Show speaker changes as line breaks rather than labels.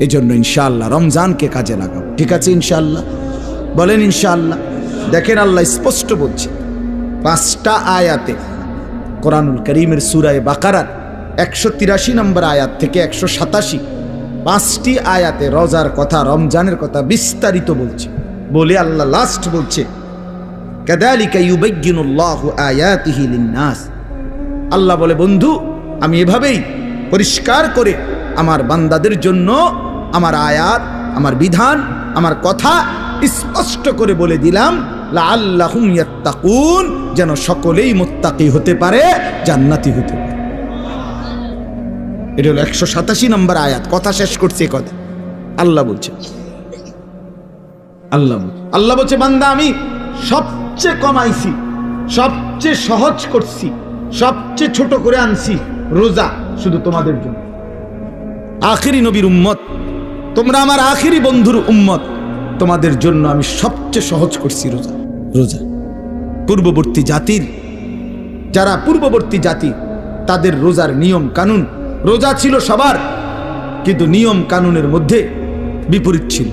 এজন্য ইনশাআল্লাহ রমজানকে কাজে লাগাবো। ঠিক আছে ইনশাআল্লাহ? বলেন ইনশাআল্লাহ। দেখেন আল্লাহ স্পষ্ট বলছে 5টা আয়াতে, কোরআনুল কারীমের সূরা বাকারার 183 নম্বর আয়াত থেকে 187, 5টি আয়াতে রোজার কথা, রমজানের কথা বিস্তারিত বলছে। বলে আল্লাহ লাস্ট বলছে কাযালিকা ইউবায়্যিনুল্লাহু আয়াতিহি লিন-নাস। আল্লাহ বলে, বন্ধু আমি এভাবেই পরিষ্কার করে আমার বান্দাদের জন্য আমার আয়াত, আমার বিধান, আমার কথা স্পষ্ট করে বলে দিলাম, লাআল্লাহুম ইয়াত্তাকুন, যেন সকলেই মুত্তাকি হতে পারে, জান্নাতি হতে পারে। এটা হলো 187 নম্বর আয়াত। কথা শেষ করছে কথা আল্লাহ বলছে। আল্লাহ বলছে বান্দা আমি সবচেয়ে কমাইছি, সবচেয়ে সহজ করছি, সবচেয়ে ছোট করে আনছি রোজা শুধু তোমাদের জন্য। আখিরি নবীর উম্মত তোমরা, আমার আখিরি বন্ধুর উম্মত, তোমাদের জন্য আমি সবচেয়ে সহজ করছি রোজা। রোজা পূর্ববর্তী জাতির, যারা পূর্ববর্তী জাতি, তাদের রোজার নিয়ম কানুন, রোজা ছিল সবার, কিন্তু নিয়ম কানুনের মধ্যে বিপরীত ছিল।